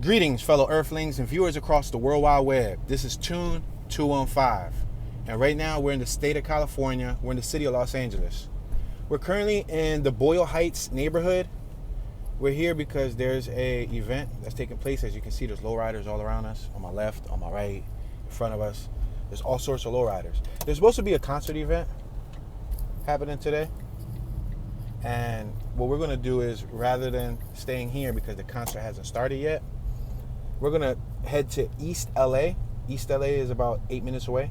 Greetings, fellow Earthlings and viewers across the World Wide Web. This is Tune 215, and right now we're in the state of California. We're in the city of Los Angeles. We're currently in the Boyle Heights neighborhood. We're here because there's a event that's taking place. As you can see, there's lowriders all around us, on my left, on my right, in front of us. There's all sorts of lowriders. There's supposed to be a concert event happening today. And what we're going to do is, rather than staying here because the concert hasn't started yet, we're going to head to East L.A. East L.A. is about 8 minutes away.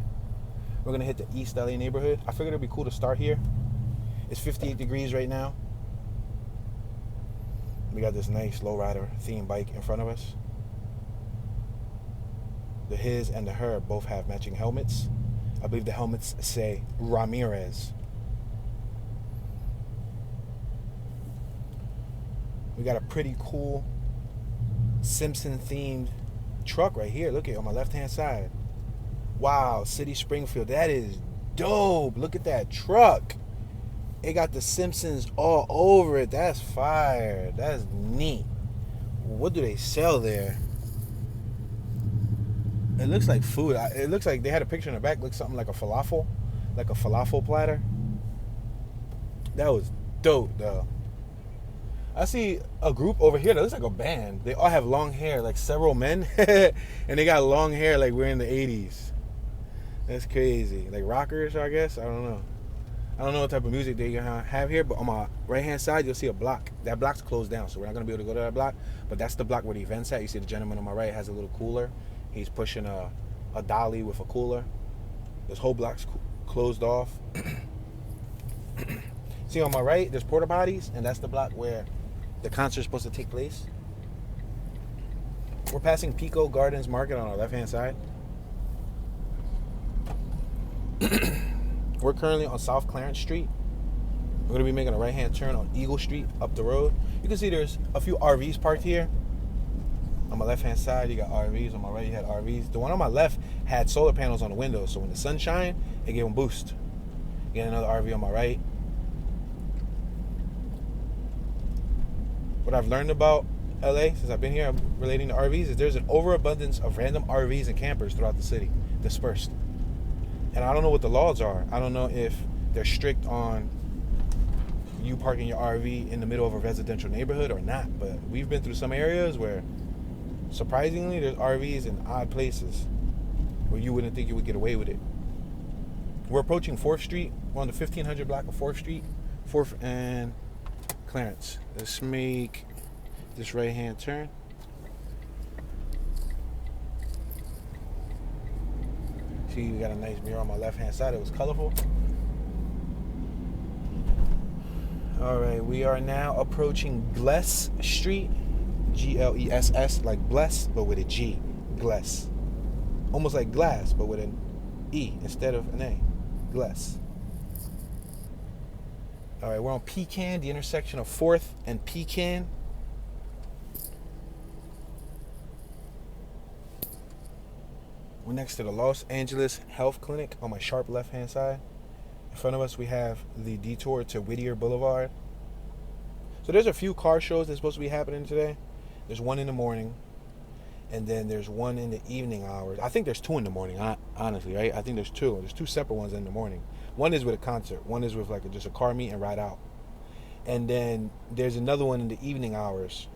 We're going to hit the East L.A. neighborhood. I figured it'd be cool to start here. It's 58 degrees right now. We got this nice lowrider themed bike in front of us. The his and the her both have matching helmets. I believe the helmets say Ramirez. We got a pretty cool Simpson-themed truck right here. Look at it on my left-hand side. Wow, City Springfield. That is dope. Look at that truck. It got the Simpsons all over it. That's fire. That's neat. What do they sell there? It looks like food. It looks like they had a picture in the back. Looks something like a falafel platter. That was dope, though. I see a group over here that looks like a band. They all have long hair, like several men. And they got long hair like we're in the 80s. That's crazy. Like rockers, I guess. I don't know what type of music they have here, but on my right-hand side, you'll see a block. That block's closed down, so we're not going to be able to go to that block. But that's the block where the event's at. You see the gentleman on my right has a little cooler. He's pushing a dolly with a cooler. This whole block's closed off. See on my right, there's porta potties, and that's the block where the concert's supposed to take place. We're passing Pico Gardens Market on our left-hand side. We're currently on South Clarence Street. We're going to be making a right-hand turn on Eagle Street up the road. You can see there's a few RVs parked here. On my left-hand side, you got RVs. On my right, you had RVs. The one on my left had solar panels on the windows, so when the sun shined, it gave them boost. You got another RV on my right. What I've learned about LA since I've been here relating to RVs is there's an overabundance of random RVs and campers throughout the city, dispersed. And I don't know what the laws are. I don't know if they're strict on you parking your RV in the middle of a residential neighborhood or not. But we've been through some areas where, surprisingly, there's RVs in odd places where you wouldn't think you would get away with it. We're approaching 4th Street. We're on the 1500 block of 4th Street. 4th and Clarence. Let's make this right-hand turn. See, we got a nice mirror on my left-hand side. It was colorful. All right, we are now approaching Gless Street. Gless, like bless, but with a G. Gless. Almost like glass, but with an E instead of an A. Gless. All right, we're on Pecan, the intersection of 4th and Pecan. We're next to the Los Angeles Health Clinic on my sharp left-hand side. In front of us, we have the Detour to Whittier Boulevard. So there's a few car shows that's supposed to be happening today. There's one in the morning, and then there's one in the evening hours. I think there's two in the morning, honestly, right? I think there's two. There's two separate ones in the morning. One is with a concert. One is with like just a car meet and ride out. And then there's another one in the evening hours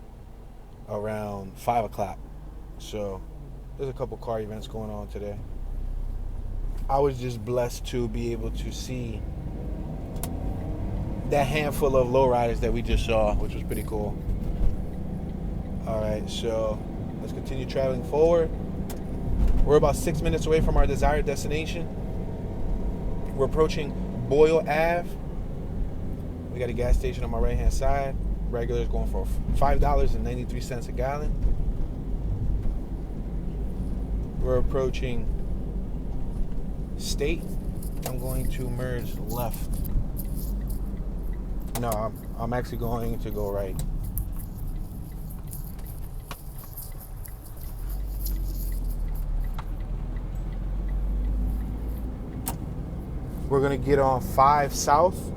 around 5 o'clock. So there's a couple car events going on today. I was just blessed to be able to see that handful of lowriders that we just saw, which was pretty cool. All right, so let's continue traveling forward. We're about 6 minutes away from our desired destination. We're approaching Boyle Ave. We got a gas station on my right-hand side. Regular is going for $5.93 a gallon. We're approaching State. I'm going to merge left. No, I'm actually going to go right. We're going to get on 5 South.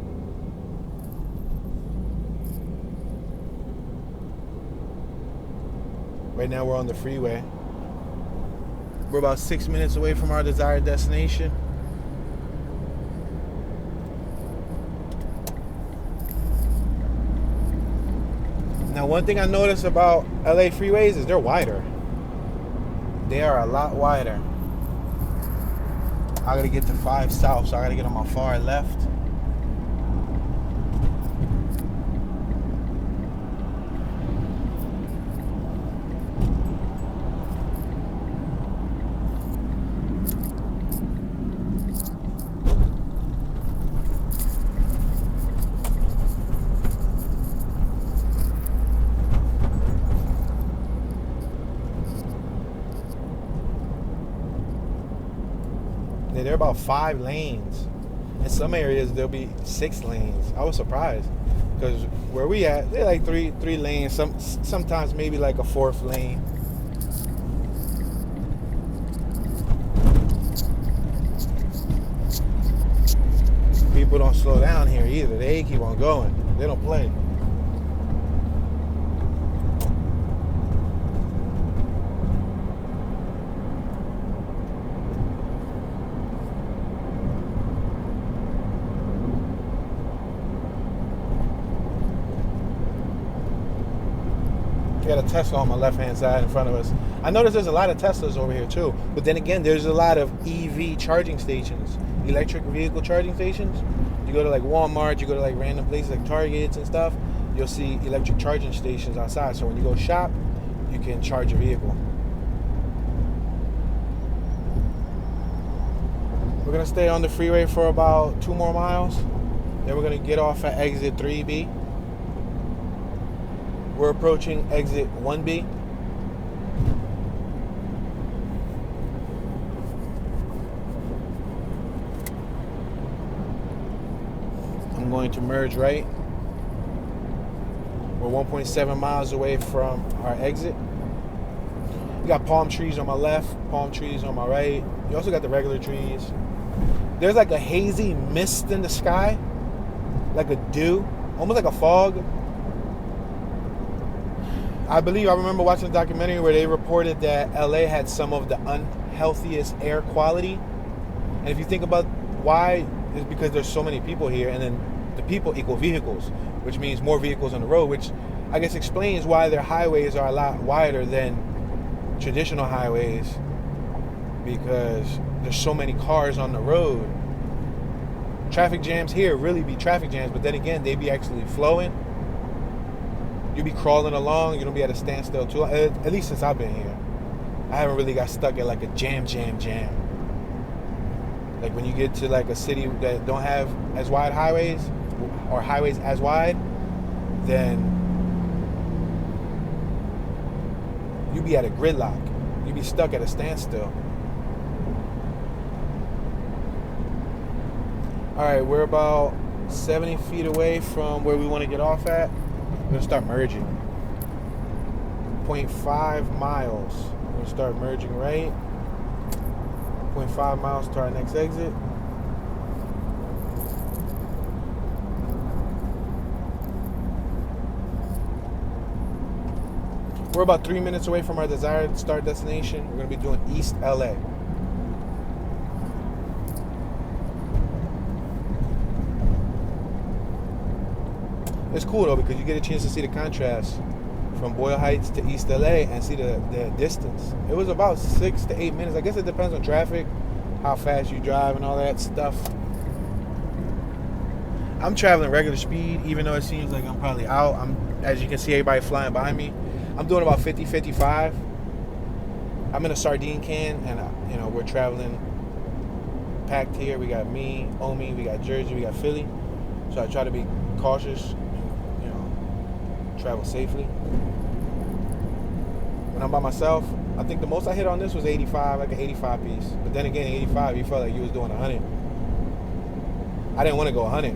Right now we're on the freeway. We're about 6 minutes away from our desired destination. Now, one thing I noticed about LA freeways is they're wider. They are a lot wider. I gotta get to 5 South, so I gotta get on my far left. They're about 5 lanes. In some areas there'll be 6 lanes. I was surprised because where we at, they're like three lanes. Sometimes maybe like a 4th lane. People don't slow down here either. They keep on going. They don't play. Got a Tesla on my left-hand side in front of us. I noticed there's a lot of Teslas over here too, but then again, there's a lot of EV charging stations, electric vehicle charging stations. You go to like Walmart, you go to like random places like Targets and stuff, you'll see electric charging stations outside. So when you go shop, you can charge your vehicle. We're gonna stay on the freeway for about 2 more miles. Then we're gonna get off at exit 3B. We're approaching exit 1B. I'm going to merge right. We're 1.7 miles away from our exit. You got palm trees on my left, palm trees on my right. You also got the regular trees. There's like a hazy mist in the sky, like a dew, almost like a fog. I remember watching a documentary where they reported that LA had some of the unhealthiest air quality. And if you think about why, it's because there's so many people here, and then the people equal vehicles, which means more vehicles on the road, which I guess explains why their highways are a lot wider than traditional highways, because there's so many cars on the road. Traffic jams here really be traffic jams, but then again, they be actually flowing. You be crawling along, you don't be at a standstill too long. At least since I've been here, I haven't really got stuck at like a jam. Like when you get to like a city that don't have as wide highways, or highways as wide, then you be at a gridlock. You be stuck at a standstill. All right, we're about 70 feet away from where we want to get off at. We're going to start merging. 0.5 miles. We're going to start merging right. 0.5 miles to our next exit. We're about 3 minutes away from our desired start destination. We're going to be doing East L.A. It's cool though because you get a chance to see the contrast from Boyle Heights to East L.A. and see the distance. It was about 6 to 8 minutes. I guess it depends on traffic, how fast you drive and all that stuff. I'm traveling regular speed, even though it seems like I'm probably out. As you can see, everybody flying by me. I'm doing about 50, 55. I'm in a sardine can, and we're traveling packed here. We got me, Omi, we got Jersey, we got Philly. So I try to be cautious. Travel safely. When I'm by myself, I think the most I hit on this was 85, like an 85 piece. But then again, 85, you felt like you was doing 100. I didn't want to go 100.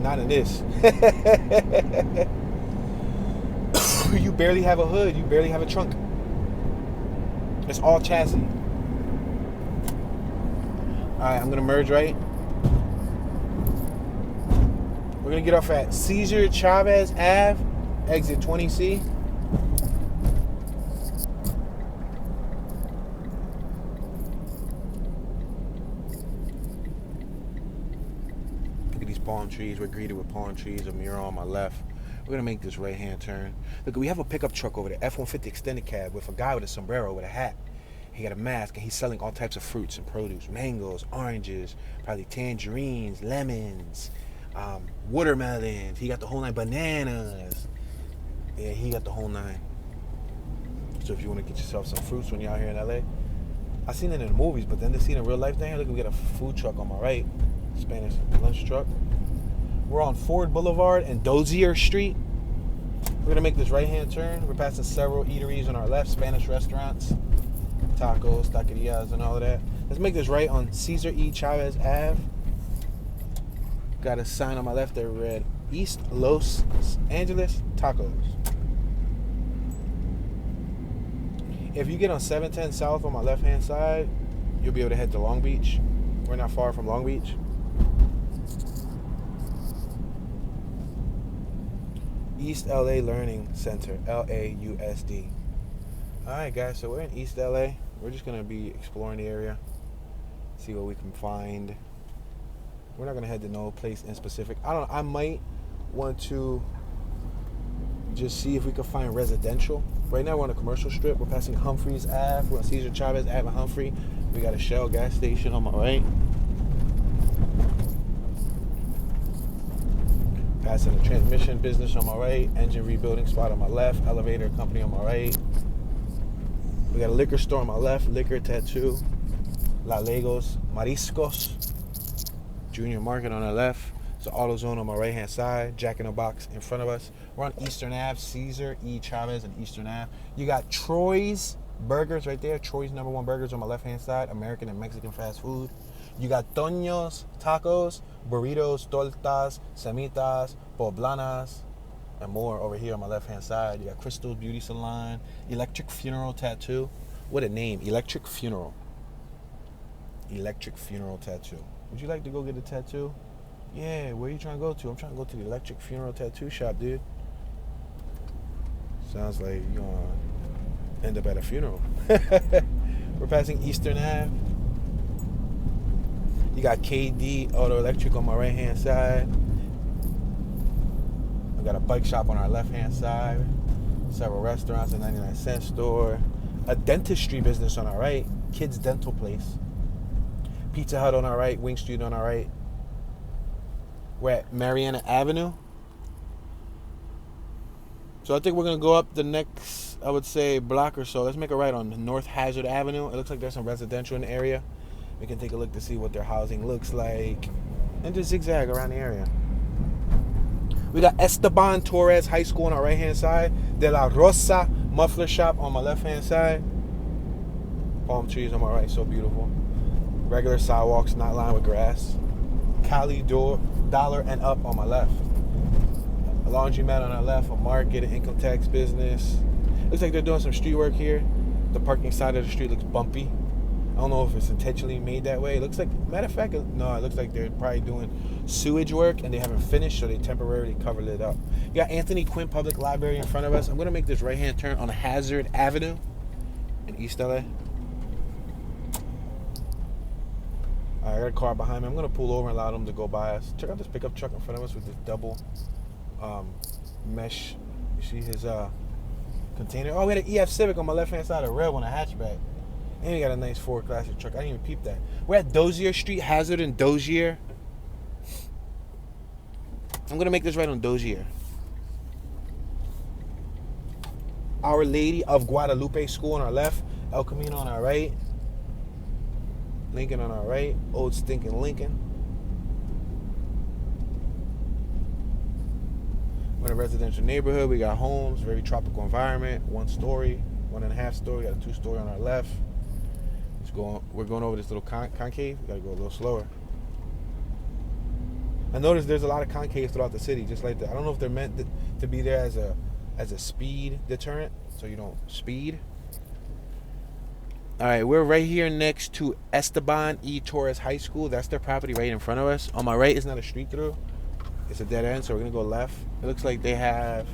Not in this. You barely have a hood. You barely have a trunk. It's all chassis. All right, I'm going to merge right. We're going to get off at Cesar Chavez Ave. Exit 20C. palm trees. We're greeted with palm trees, a mural on my left. We're going to make this right-hand turn. Look, we have a pickup truck over there, F-150 extended cab, with a guy with a sombrero with a hat. He got a mask, and he's selling all types of fruits and produce. Mangoes, oranges, probably tangerines, lemons, watermelons. He got the whole 9. Bananas. Yeah, he got the whole 9. So if you want to get yourself some fruits when you're out here in L.A. I've seen it in the movies, but then to see it in real life down here, look, we got a food truck on my right. Spanish lunch truck. We're on Ford Boulevard and Dozier Street. We're going to make this right-hand turn. We're passing several eateries on our left, Spanish restaurants, tacos, taquerias, and all of that. Let's make this right on Cesar E. Chavez Ave. Got a sign on my left that read East Los Angeles Tacos. If you get on 710 South on my left-hand side, you'll be able to head to Long Beach. We're not far from Long Beach. East L.A. Learning Center, LAUSD. Alright guys, so we're in East L.A. We're just going to be exploring the area, see what we can find. We're not going to head to no place in specific. I might want to just see if we can find residential. Right now we're on a commercial strip. We're passing Humphreys Ave. We're on Cesar Chavez Ave and Humphrey. We got a Shell gas station on my right. Passing a transmission business on my right. Engine rebuilding spot on my left. Elevator company on my right. We got a liquor store on my left. Liquor tattoo. La Legos Mariscos. Junior Market on our left. It's an AutoZone on my right hand side. Jack in the Box in front of us. We're on Eastern Ave. Cesar E. Chavez and Eastern Ave. You got Troy's Burgers right there. Troy's #1 Burgers on my left hand side. American and Mexican fast food. You got Toño's Tacos, burritos, tortas, semitas, poblanas, and more over here on my left hand side. You got Crystal Beauty Salon. Electric Funeral Tattoo. What a name. Electric Funeral. Electric Funeral Tattoo. Would you like to go get a tattoo? Yeah, where are you trying to go to? I'm trying to go to the Electric Funeral Tattoo Shop, dude. Sounds like you're going to end up at a funeral. We're passing Eastern Ave. You got KD Auto Electric on my right-hand side. We got a bike shop on our left-hand side. Several restaurants, a 99-cent store. A dentistry business on our right. Kids Dental Place. Pizza Hut on our right. Wing Street on our right. We're at Mariana Avenue. So I think we're going to go up the next, I would say, block or so. Let's make a right on North Hazard Avenue. It looks like there's some residential in the area. We can take a look to see what their housing looks like. And just zigzag around the area. We got Esteban Torres High School on our right-hand side. De La Rosa Muffler Shop on my left-hand side. Palm trees on my right, so beautiful. Regular sidewalks, not lined with grass. Cali Dollar and Up on my left. A laundromat on our left, a market, an income tax business. Looks like they're doing some street work here. The parking side of the street looks bumpy. I don't know if it's intentionally made that way. It looks like, matter of fact, no, it looks like they're probably doing sewage work and they haven't finished, so they temporarily covered it up. You got Anthony Quinn Public Library in front of us. I'm going to make this right-hand turn on Hazard Avenue in East L.A. I got a car behind me. I'm going to pull over and allow them to go by us. Check out this pickup truck in front of us with this double mesh. You see his container. Oh, we had an EF Civic on my left-hand side, a red one, a hatchback. And we got a nice Ford Classic truck. I didn't even peep that. We're at Dozier Street, Hazard and Dozier. I'm going to make this right on Dozier. Our Lady of Guadalupe School on our left. El Camino on our right. Lincoln on our right. Old Stinking Lincoln. We're in a residential neighborhood. We got homes, very tropical environment. 1 story, 1.5 story. We got a 2-story on our left. We're going over this little concave. We got to go a little slower. I noticed there's a lot of concaves throughout the city, just like that. I don't know if they're meant to be there as a speed deterrent, so you don't speed. All right, we're right here next to Esteban E. Torres High School. That's their property right in front of us. On my right, it's not a street through. It's a dead end, so we're going to go left. It looks like they have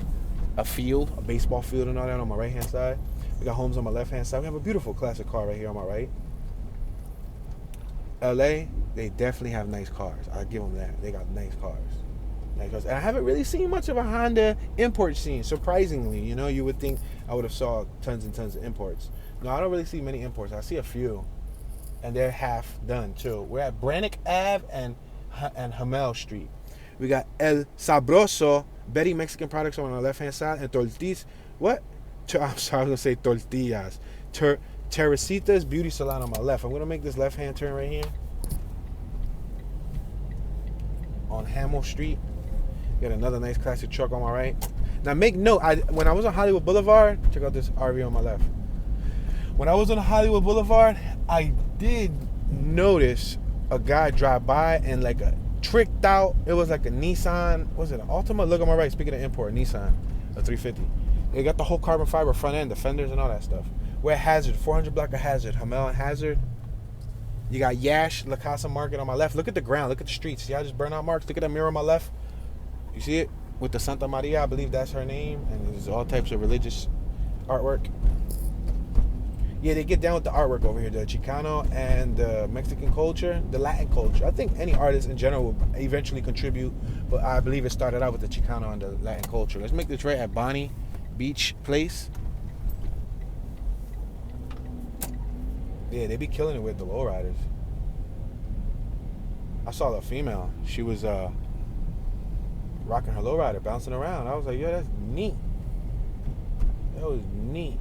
a field, a baseball field and all that on my right-hand side. We got homes on my left-hand side. We have a beautiful classic car right here on my right. L.A., they definitely have nice cars. I give them that. They got nice cars. Nice cars. And I haven't really seen much of a Honda import scene, surprisingly. You know, you would think I would have saw tons and tons of imports. No, I don't really see many imports. I see a few. And they're half done, too. We're at Brannick Ave and Hamill Street. We got El Sabroso, Betty Mexican products on the left-hand side, and Tortillas. What? I'm sorry, I was going to say tortillas. Teresita's Beauty Salon on my left. I'm going to make this left-hand turn right here. On Hamill Street. Got another nice classic truck on my right. Now, make note, when I was on Hollywood Boulevard, check out this RV on my left. When I was on Hollywood Boulevard, I did notice a guy drive by and like a tricked out. It was like a Nissan. Was it an Altima? Look on my right. Speaking of import, Nissan, a 350. It got the whole carbon fiber front end, the fenders and all that stuff. We're at Hazard, 400 block of Hazard, Hamel and Hazard. You got Yash, La Casa Market on my left. Look at the ground. Look at the streets. See, I just burn out marks. Look at that mirror on my left. You see it? With the Santa Maria, I believe that's her name. And there's all types of religious artwork. Yeah, they get down with the artwork over here. The Chicano and the Mexican culture, the Latin culture. I think any artist in general will eventually contribute. But I believe it started out with the Chicano and the Latin culture. Let's make this right at Bonnie Beach Place. Yeah, they be killing it with the lowriders. I saw the female. She was rocking her lowrider, bouncing around. I was like, yo, that's neat. That was neat.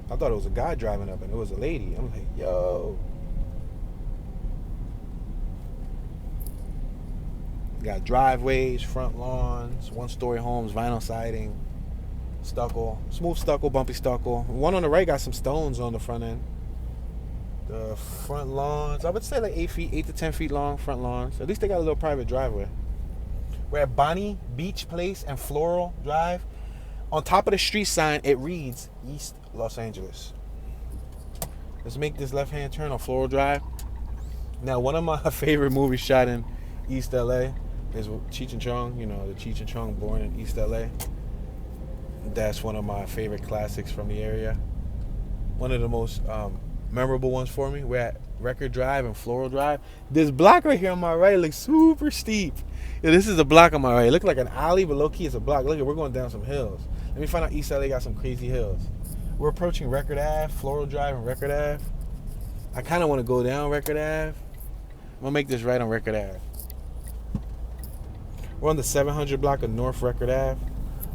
I thought it was a guy driving up, and it was a lady. I'm like, yo. Got driveways, front lawns, one-story homes, vinyl siding, stucco, smooth stucco, bumpy stucco. One on the right got some stones on the front end. The front lawns, I would say like 8 to 10 feet long front lawns. At least they got a little private driveway. We're at Bonnie Beach Place and Floral Drive. On top of the street sign, it reads East Los Angeles. Let's make this left-hand turn on Floral Drive. Now, one of my favorite movies shot in East L.A. is Cheech and Chong. You know, the Cheech and Chong, Born in East L.A. That's one of my favorite classics from the area. One of the most memorable ones for me. We're at Record Drive and Floral Drive. This block right here on my right looks super steep. Yeah, this is a block on my right. It looks like an alley, but low-key it's a block. Look, we're going down some hills. Let me find out East LA got some crazy hills. We're approaching Record Ave, Floral Drive, and Record Ave. I kind of want to go down Record Ave. I'm going to make this right on Record Ave. We're on the 700 block of North Record Ave.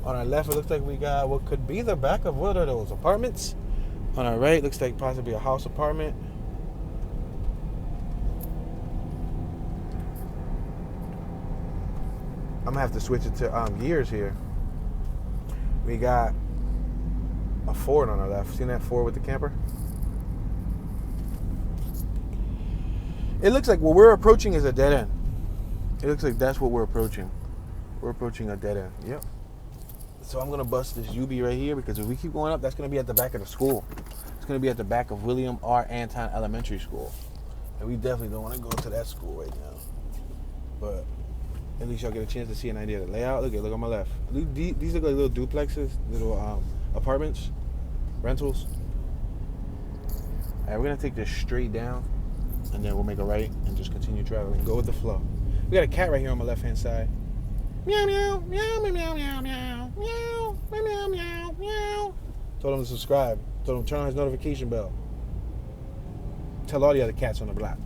On our left, it looks like we got what could be the back of, what are those, apartments? On our right, looks like possibly a house apartment. I'm going to have to switch it to gears here. We got a Ford on our left. Seen that Ford with the camper? It looks like what we're approaching is a dead end. It looks like that's what we're approaching. We're approaching a dead end. Yep. So I'm going to bust this UB right here because if we keep going up, that's going to be at the back of the school. It's going to be at the back of William R. Anton Elementary School. And we definitely don't want to go to that school right now. But at least y'all get a chance to see an idea of the layout. Look on my left. These look like little duplexes, little apartments, rentals. All right, we're going to take this straight down, and then we'll make a right and just continue traveling. Go with the flow. We got a cat right here on my left-hand side. Meow, meow, meow, meow, meow, meow, meow, meow, meow, meow, meow. Told him to subscribe. Told him to turn on his notification bell. Tell all the other cats on the block.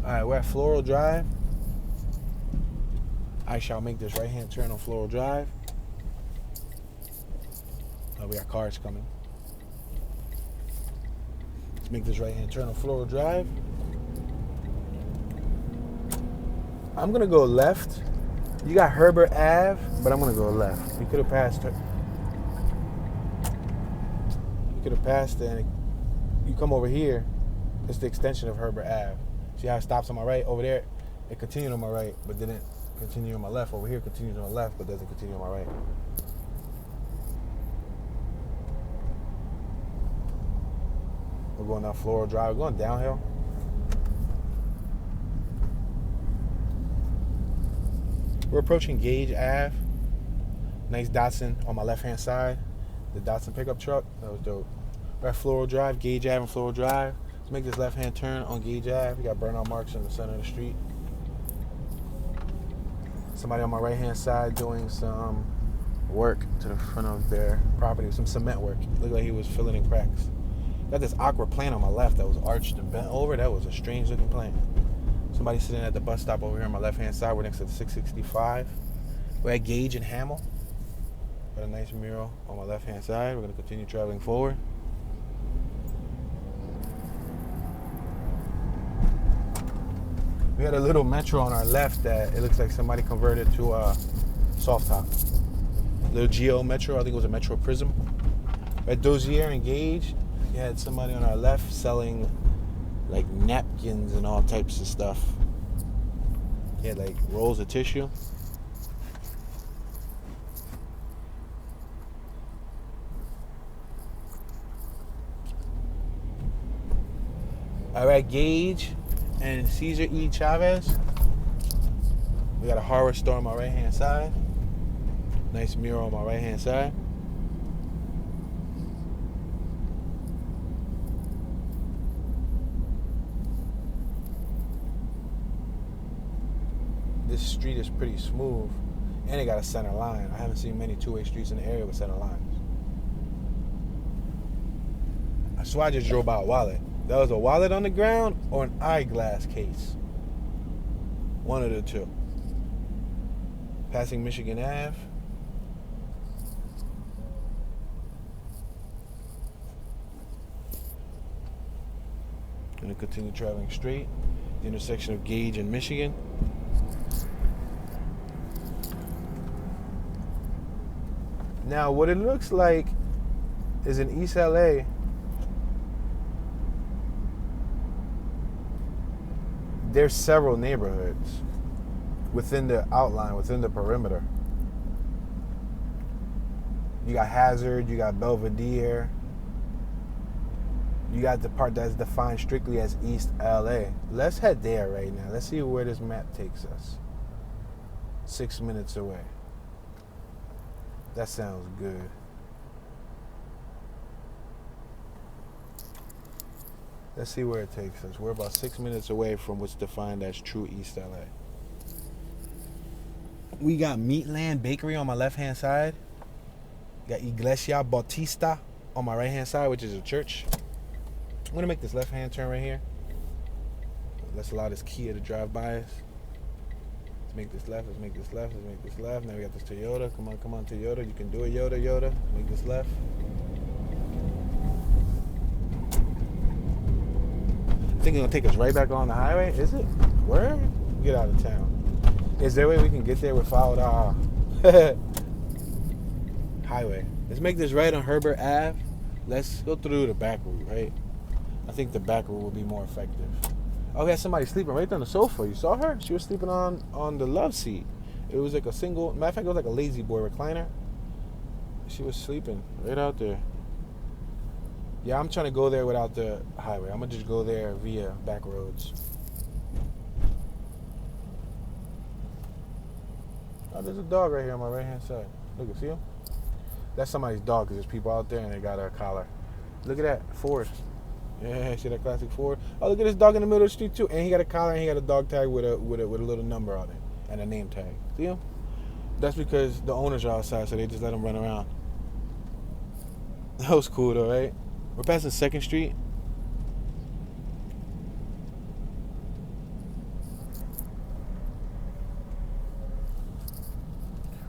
All right, we're at Floral Drive. I shall make this right-hand turn on Floral Drive. Oh, we got cars coming. Let's make this right-hand turn on Floral Drive. I'm going to go left. You got Herbert Ave, but I'm going to go left. You could have passed her. You could have passed it, and you come over here. It's the extension of Herbert Ave. See how it stops on my right? Over there, it continued on my right, but didn't continue on my left. Over here, it continues on my left, but doesn't continue on my right. We're going down Floral Drive. We're going downhill. We're approaching Gage Ave. Nice Datsun on my left-hand side. The Datsun pickup truck. That was dope. We're at Floral Drive, Gage Ave and Floral Drive. Let's make this left-hand turn on Gage Ave. We got burnout marks in the center of the street. Somebody on my right-hand side doing some work to the front of their property, some cement work. Looked like he was filling in cracks. Got this awkward plant on my left that was arched and bent over. That was a strange-looking plant. Somebody sitting at the bus stop over here on my left-hand side. We're next to the 665. We're at Gage and Hamill. Got a nice mural on my left-hand side. We're going to continue traveling forward. We had a little metro on our left that it looks like somebody converted to a soft top. Little Geo Metro, I think it was a Metro Prism. At Dozier and Gage, you had somebody on our left selling like napkins and all types of stuff. He had like rolls of tissue. All right, Gage and Cesar E. Chavez. We got a hardware store on my right-hand side. Nice mural on my right-hand side. This street is pretty smooth, and it got a center line. I haven't seen many two-way streets in the area with center lines. I swear I just drove by a wallet. That was a wallet on the ground or an eyeglass case. One of the two. Passing Michigan Ave. Gonna continue traveling straight. The intersection of Gage and Michigan. Now, what it looks like is in East L.A., there's several neighborhoods within the outline, within the perimeter. You got Hazard, you got Belvedere. You got the part that's defined strictly as East L.A. Let's head there right now. Let's see where this map takes us. 6 minutes away. That sounds good. Let's see where it takes us. We're about 6 minutes away from what's defined as true East L.A. We got Meatland Bakery on my left-hand side. Got Iglesia Bautista on my right-hand side, which is a church. I'm going to make this left-hand turn right here. Let's allow this Kia to drive by us. Let's make this left. Let's make this left. Let's make this left. Now we got this Toyota. Come on, Toyota. You can do it, Yoda. Make this left. I think it's going to take us right back on the highway. Is it? Where? Get out of town. Is there a way we can get there without highway? Let's make this right on Herbert Ave. Let's go through the back route, right? I think the back route will be more effective. Oh, we had somebody sleeping right there on the sofa. You saw her? She was sleeping on the love seat. It was like a single, matter of fact, it was like a lazy boy recliner. She was sleeping right out there. Yeah, I'm trying to go there without the highway. I'm going to just go there via back roads. Oh, there's a dog right here on my right-hand side. Look, see him? That's somebody's dog because there's people out there and they got a collar. Look at that, Ford. Yeah, see that classic Ford? Oh, look at this dog in the middle of the street too. And he got a collar and he got a dog tag with a little number on it and a name tag. See him? That's because the owners are outside, so they just let him run around. That was cool though, right? We're passing 2nd Street.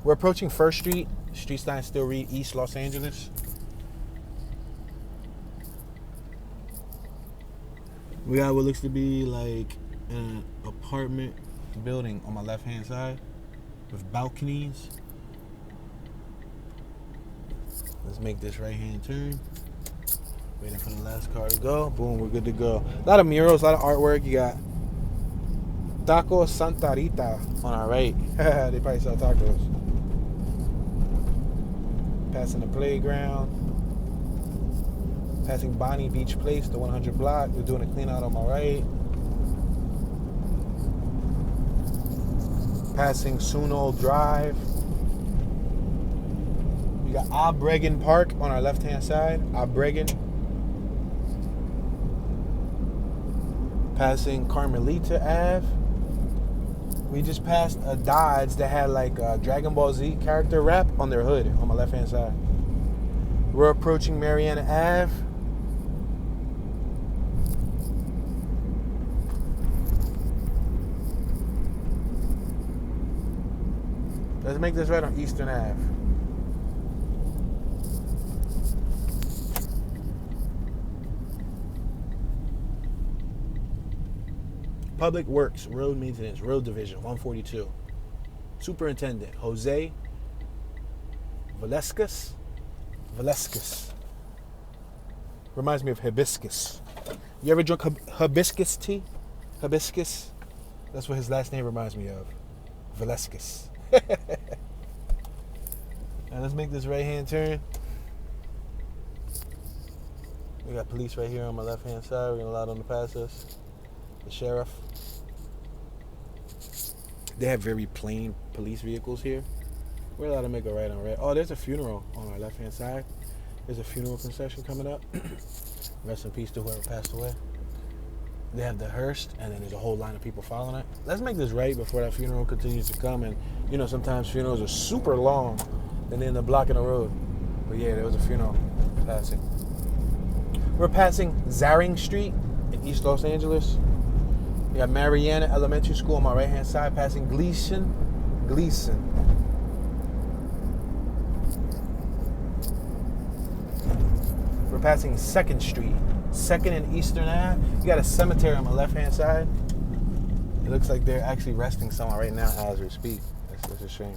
We're approaching 1st Street. Street signs still read East Los Angeles. We got what looks to be like an apartment building on my left-hand side with balconies. Let's make this right-hand turn. Waiting for the last car to go. Boom, we're good to go. A lot of murals, a lot of artwork. You got Taco Santa Rita on our right. They probably sell tacos. Passing the playground. Passing Bonnie Beach Place, the 100 block. We're doing a clean out on my right. Passing Sunol Drive. We got Obregon Park on our left-hand side. Obregon. Passing Carmelita Ave. We just passed a Dodge that had like a Dragon Ball Z character wrap on their hood on my left-hand side. We're approaching Mariana Ave. Let's make this right on Eastern Ave. Public Works, Road Maintenance, Road Division, 142. Superintendent, Jose Velasquez. Reminds me of hibiscus. You ever drunk hibiscus tea? Hibiscus? That's what his last name reminds me of. Velasquez. Now let's make this right-hand turn. We got police right here on my left-hand side. We're going to allow them to pass us. The sheriff. They have very plain police vehicles here. We're allowed to make a right on red. Oh, there's a funeral on our left-hand side. There's a funeral procession coming up. Rest in peace to whoever passed away. They have the hearse, and then there's a whole line of people following it. Let's make this right before that funeral continues to come. And, you know, sometimes funerals are super long, and they end up blocking the road. But, yeah, there was a funeral passing. We're passing Zaring Street in East Los Angeles. We got Mariana Elementary School on my right-hand side, passing Gleason. We're passing 2nd Street, 2nd and Eastern Ave. You got a cemetery on my left-hand side. It looks like they're actually resting someone right now as we speak. That's a shame.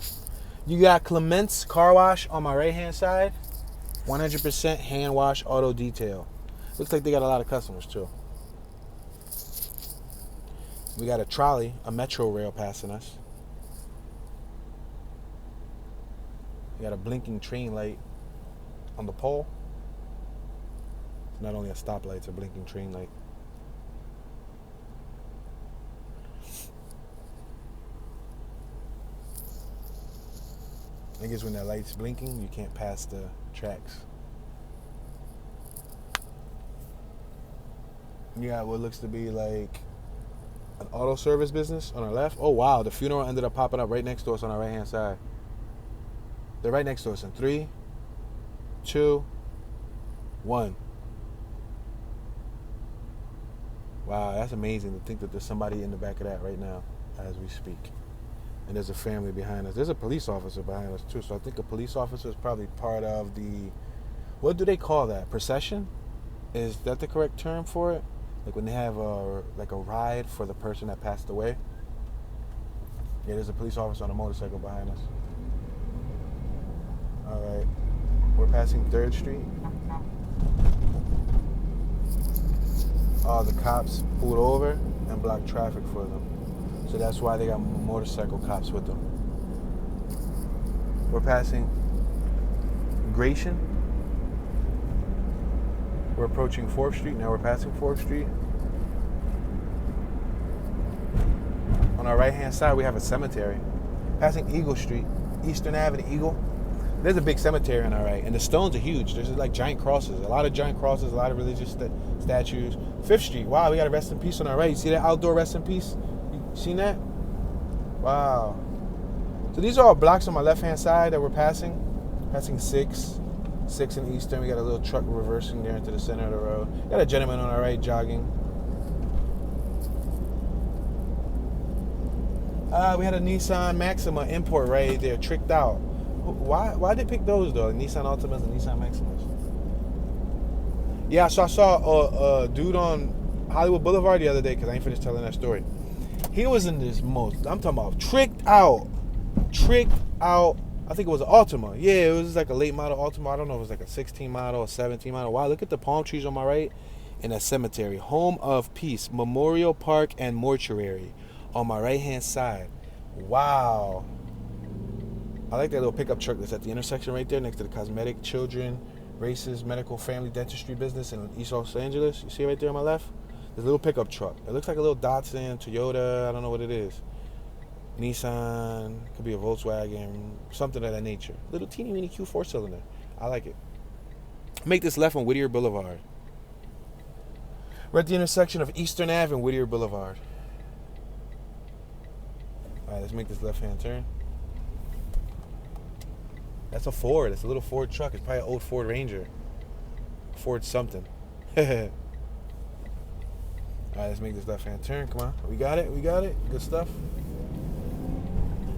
You got Clement's Car Wash on my right-hand side. 100% hand wash auto detail. Looks like they got a lot of customers, too. We got a trolley, a metro rail passing us. We got a blinking train light on the pole. It's not only a stoplight, it's a blinking train light. I guess when that light's blinking, you can't pass the tracks. You got what looks to be like an auto service business on our left. Oh, wow. The funeral ended up popping up right next to us on our right-hand side. They're right next to us in 3, 2, 1. Wow, that's amazing to think that there's somebody in the back of that right now as we speak. And there's a family behind us. There's a police officer behind us, too. So I think a police officer is probably part of the, what do they call that? Procession? Is that the correct term for it? Like when they have a ride for the person that passed away. Yeah, there's a police officer on a motorcycle behind us. All right, we're passing 3rd Street. The cops pulled over and blocked traffic for them. So that's why they got motorcycle cops with them. We're passing Gratian. We're approaching 4th Street. Now we're passing 4th Street. On our right-hand side, we have a cemetery. Passing Eagle Street, Eastern Avenue, Eagle. There's a big cemetery on our right, and the stones are huge. There's like giant crosses, a lot of giant crosses, a lot of religious statues. 5th Street, wow, we got a rest in peace on our right. You see that outdoor rest in peace? You seen that? Wow. So these are all blocks on my left-hand side that we're passing. Passing 6 and Eastern. We got a little truck reversing there into the center of the road. Got a gentleman on our right jogging. We had a Nissan Maxima import right there, tricked out. Why did they pick those though? Nissan Altimas and Nissan Maximas. Yeah, so I saw a dude on Hollywood Boulevard the other day, because I ain't finished telling that story. He was in this I'm talking about tricked out. I think it was an Altima. Yeah, it was like a late model Altima. I don't know if it was like a 16 model, a 17 model. Wow, look at the palm trees on my right and a cemetery. Home of Peace, Memorial Park and Mortuary on my right-hand side. Wow. I like that little pickup truck that's at the intersection right there next to the cosmetic, children, races, medical, family, dentistry business in East Los Angeles. You see it right there on my left? There's a little pickup truck. It looks like a little Datsun, Toyota, I don't know what it is. Nissan, could be a Volkswagen, something of that nature. Little teeny weeny Q 4-cylinder. I like it. Make this left on Whittier Boulevard. We're at the intersection of Eastern Ave and Whittier Boulevard. All right, let's make this left-hand turn. That's a Ford. It's a little Ford truck. It's probably an old Ford Ranger. Ford something. All right, let's make this left-hand turn. Come on. We got it. We got it. Good stuff.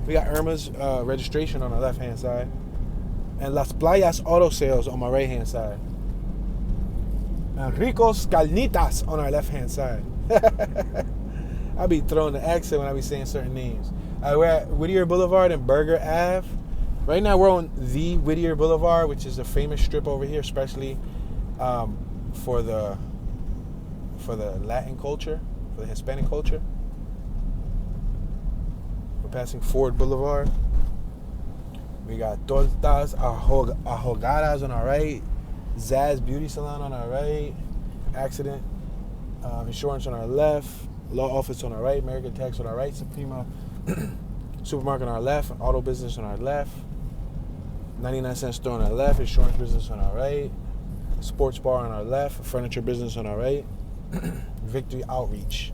We got Irma's registration on our left-hand side. And Las Playas Auto Sales on my right-hand side. And Rico's Carnitas on our left-hand side. I be throwing the accent when I be saying certain names. We're at Whittier Boulevard and Burger Ave. Right now we're on the Whittier Boulevard, which is a famous strip over here, especially for the Latin culture, for the Hispanic culture. We're passing Ford Boulevard. We got Tortas Ahogadas on our right, Zaz Beauty Salon on our right, Accident Insurance on our left, Law Office on our right, American Tax on our right, Suprema Supermarket on our left, Auto Business on our left, 99-cent store on our left, Insurance Business on our right, Sports Bar on our left, Furniture Business on our right, Victory Outreach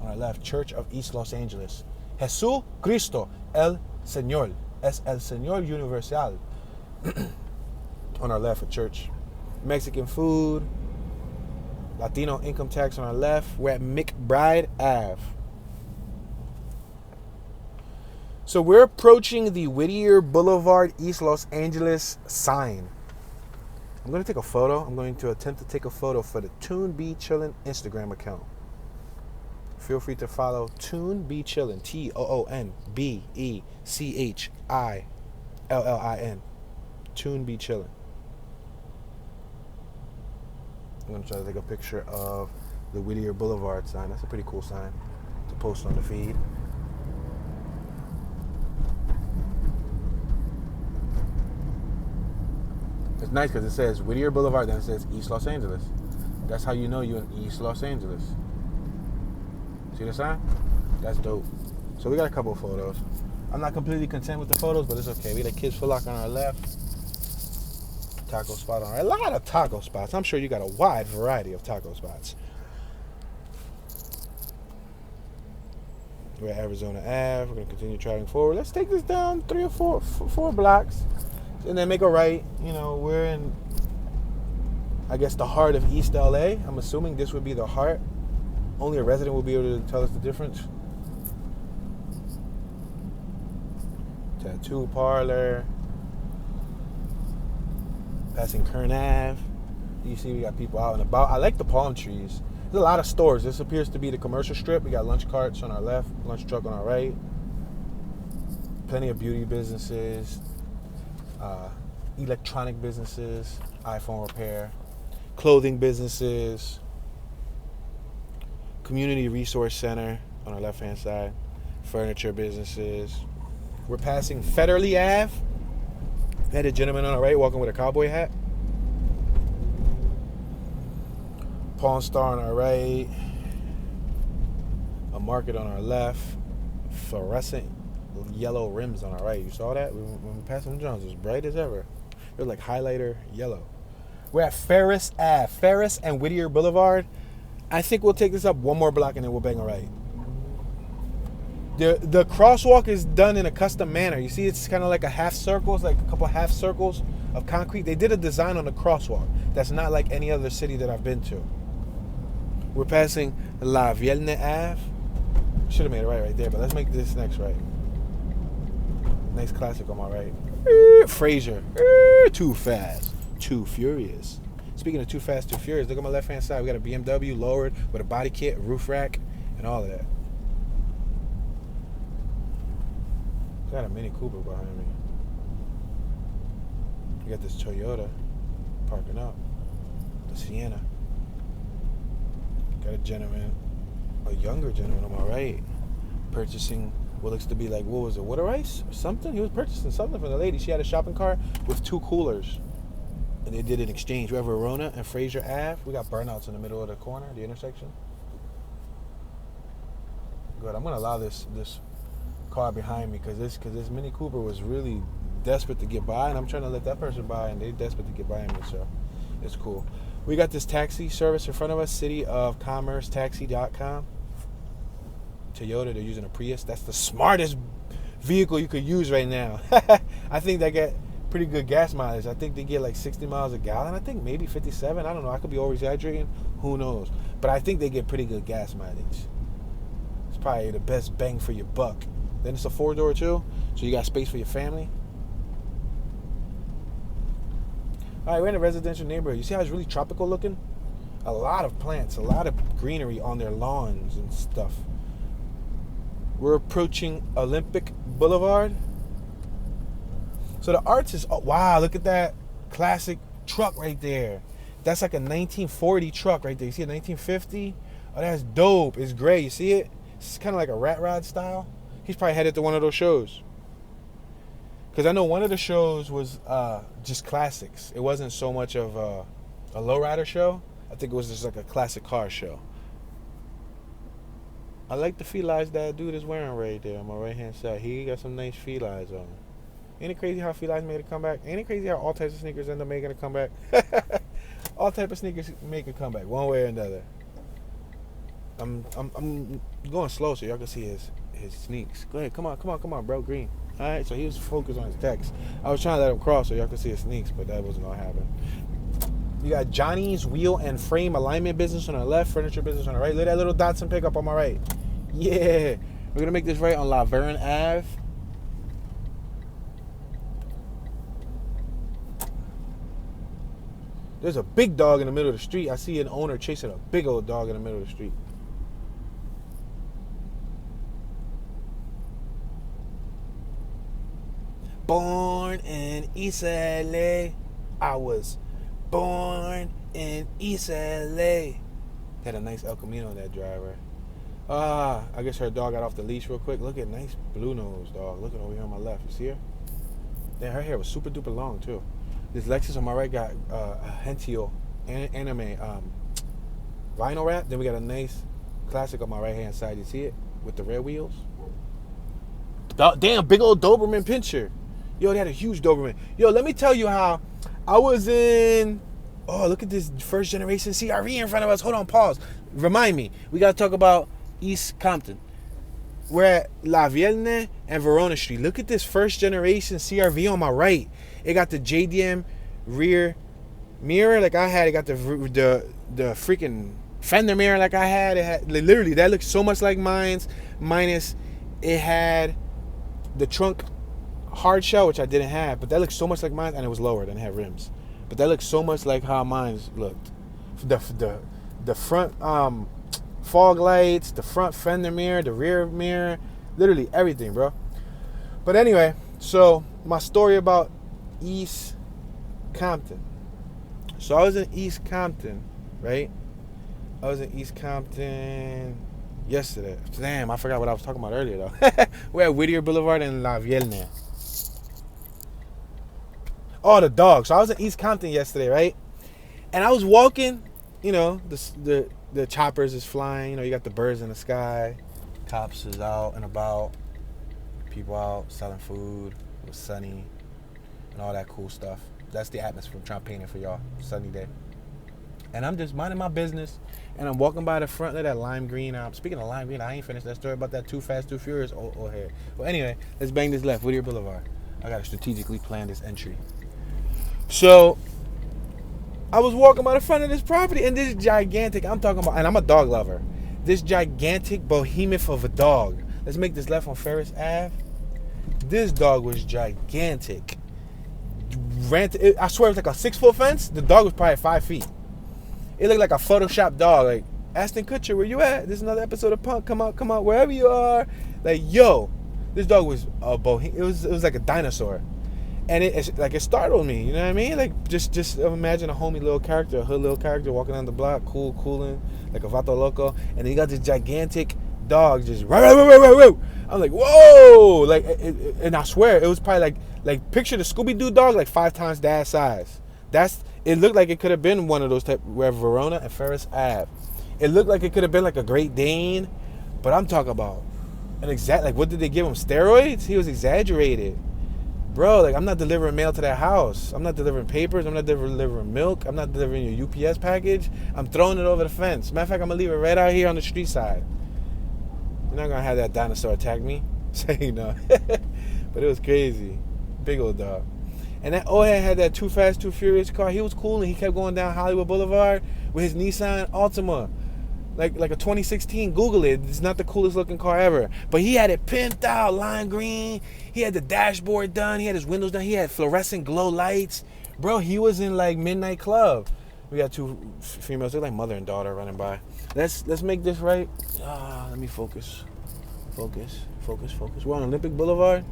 on our left, Church of East Los Angeles, Jesús Cristo El Señor, es el Señor Universal on our left, a church, Mexican food, Latino income tax on our left. We're at McBride Ave. So we're approaching the Whittier Boulevard, East Los Angeles sign. I'm going to take a photo. I'm going to attempt to take a photo for the Toon Be Chillin' Instagram account. Feel free to follow Toon Be Chillin', ToonBechillin. Toon Be Chillin'. I'm going to try to take a picture of the Whittier Boulevard sign. That's a pretty cool sign to post on the feed. It's nice because it says Whittier Boulevard, then it says East Los Angeles. That's how you know you're in East Los Angeles. See the sign? That's dope. So we got a couple of photos. I'm not completely content with the photos, but it's okay. We got Kids Foot Locker on our left. Taco spot on our right. A lot of taco spots. I'm sure you got a wide variety of taco spots. We're at Arizona Ave. We're going to continue driving forward. Let's take this down 3 or 4 blocks. And then make a right. You know, we're in, I guess, the heart of East L.A. I'm assuming this would be the heart. Only a resident will be able to tell us the difference. Tattoo parlor. Passing Kern Ave. You see we got people out and about. I like the palm trees. There's a lot of stores. This appears to be the commercial strip. We got lunch carts on our left, lunch truck on our right. Plenty of beauty businesses. Electronic businesses. iPhone repair. Clothing businesses. Community Resource Center on our left-hand side. Furniture businesses. We're passing Federally Ave. Had a gentleman on our right walking with a cowboy hat. Pawn Star on our right. A market on our left. Fluorescent yellow rims on our right. You saw that? When we passed them Jones, it was bright as ever. It was like highlighter yellow. We're at Ferris Ave. Ferris and Whittier Boulevard. I think we'll take this up 1 more block and then we'll bang a right. The crosswalk is done in a custom manner. You see, it's kind of like a half circle. It's like a couple half circles of concrete. They did a design on the crosswalk that's not like any other city that I've been to. We're passing Laverne Ave. Should have made it right there, but let's make this next right. Nice classic on my right. Fraser. Too Fast, Too Furious. Speaking of Too Fast, Too Furious, look at my left-hand side. We got a BMW lowered with a body kit, roof rack, and all of that. Got a Mini Cooper behind me. We got this Toyota parking up. The Sienna. Got a gentleman, a younger gentleman on my right, purchasing what looks to be like, what was it, water ice or something? He was purchasing something from the lady. She had a shopping cart with 2 coolers. And they did an exchange. We have Verona and Fraser Ave. We got burnouts in the middle of the corner, the intersection. Good. I'm going to allow this car behind me because this Mini Cooper was really desperate to get by, and I'm trying to let that person by, and they're desperate to get by me, so it's cool. We got this taxi service in front of us, cityofcommercetaxi.com. Toyota, they're using a Prius. That's the smartest vehicle you could use right now. I think they get pretty good gas mileage. I think they get like 60 miles a gallon. I think maybe 57. I don't know. I could be over exaggerating. Who knows? But I think they get pretty good gas mileage. It's probably the best bang for your buck. Then it's a 4-door too, so you got space for your family. All right, we're in a residential neighborhood. You see how it's really tropical looking? A lot of plants, a lot of greenery on their lawns and stuff. We're approaching Olympic Boulevard. So the arts is, oh, wow, look at that classic truck right there. That's like a 1940 truck right there. You see a 1950? Oh, that's dope. It's gray. You see it? It's kind of like a rat rod style. He's probably headed to one of those shows. Because I know one of the shows was just classics. It wasn't so much of a lowrider show. I think it was just like a classic car show. I like the felines that dude is wearing right there on my right hand side. He got some nice felines on. Ain't it crazy how felines made a comeback? Ain't it crazy how all types of sneakers end up making a comeback? All type of sneakers make a comeback one way or another. I'm going slow so y'all can see his sneaks. Go ahead, come on, bro. Green. All right, so he was focused on his text. I was trying to let him cross so y'all could see his sneaks, but that wasn't gonna happen. You got Johnny's Wheel and Frame Alignment Business on the left, Furniture Business on the right. Look at that little Datsun pickup on my right. Yeah, we're gonna make this right on Laverne Ave. There's a big dog in the middle of the street. I see an owner chasing a big old dog in the middle of the street. Born in East L.A. I was born in East L.A. Had a nice El Camino, that driver. I guess her dog got off the leash real quick. Look at nice blue nose dog. Look at over here on my left. You see her? Then her hair was super duper long too. This Lexus on my right got a Hentio anime vinyl wrap. Then we got a nice classic on my right hand side. You see it with the red wheels? Damn, big old Doberman pinscher. Yo, they had a huge Doberman. Yo, let me tell you how I was in. Oh, look at this first generation CRV in front of us. Hold on, pause. Remind me. We got to talk about East Compton. We're at Laverne and Verona Street. Look at this first generation CRV on my right. It got the JDM rear mirror like I had. It got the freaking fender mirror like I had. It had literally that looked so much like mine's. Minus it had the trunk hard shell, which I didn't have, but that looked so much like mine, and it was lowered and it had rims. But that looked so much like how mine's looked. The front fog lights, the front fender mirror, the rear mirror, literally everything, bro. But anyway, so my story about East Compton. So I was in East Compton, right? I was in East Compton yesterday. Damn, I forgot what I was talking about earlier, though. We're at Whittier Boulevard in Laverne. Oh, the dog. So I was in East Compton yesterday, right? And I was walking, you know, the choppers is flying. You know, you got the birds in the sky. Cops is out and about. People out selling food. It was sunny and all that cool stuff. That's the atmosphere I'm trying to paint it for y'all. Sunny day. And I'm just minding my business. And I'm walking by the front of that lime green. Speaking of lime green, I ain't finished that story about that Too Fast, Too Furious old head. Well, anyway, let's bang this left. Whittier Boulevard. I got to strategically plan this entry. So I was walking by the front of this property, and this gigantic, I'm talking about, and I'm a dog lover, this gigantic behemoth of a dog. Let's make this left on Ferris Ave. This dog was gigantic. I swear it was like a 6-foot fence. The dog was probably 5 feet. It looked like a Photoshop dog. Like, Ashton Kutcher, where you at? This is another episode of Punk. Come out, wherever you are. Like, yo, this dog was a it was like a dinosaur. And it startled me, you know what I mean? Like, just imagine a homie little character, a hood little character walking down the block, cooling, like a Vato Loco, and then you got this gigantic dog just, I'm like, whoa! Like, and I swear, it was probably like picture the Scooby-Doo dog, like 5 times that size. It looked like it could have been one of those type, where Verona and Ferris Ave. It looked like it could have been like a Great Dane, but I'm talking about an exact, like, what did they give him, steroids? He was exaggerated. Bro, like, I'm not delivering mail to that house. I'm not delivering papers. I'm not delivering milk. I'm not delivering your UPS package. I'm throwing it over the fence. Matter of fact, I'm going to leave it right out here on the street side. You're not going to have that dinosaur attack me. Say no. But it was crazy. Big old dog. And that old head had that Too Fast, Too Furious car. He was cool, and he kept going down Hollywood Boulevard with his Nissan Altima. Like a 2016, Google it. It's not the coolest looking car ever. But he had it pimped out, lime green. He had the dashboard done. He had his windows done. He had fluorescent glow lights. Bro, he was in like midnight club. We got two females. They're like mother and daughter running by. Let's make this right. Let me focus. Focus. We're on Olympic Boulevard.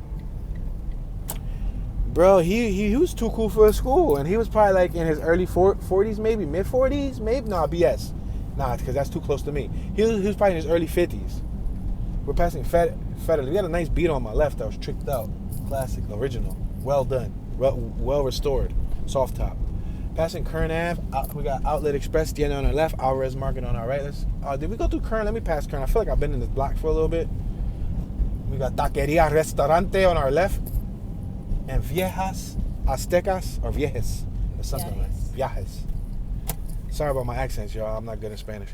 Bro, he was too cool for a school. And he was probably like in his early 40s, maybe. Mid-40s, maybe? Nah, BS. Nah, because that's too close to me. He was probably in his early 50s. We're passing Federally. We got a nice beat on my left that was tricked out. Classic, original. Well done. Well restored. Soft top. Passing Kern Ave. We got Outlet Express Tienda on our left. Alvarez Market on our right. Did we go through Kern? Let me pass Kern. I feel like I've been in this block for a little bit. We got Taqueria Restaurante on our left. And Viejas Aztecas or Viejes. Or something like Viejes. Sorry about my accents, y'all. I'm not good in Spanish.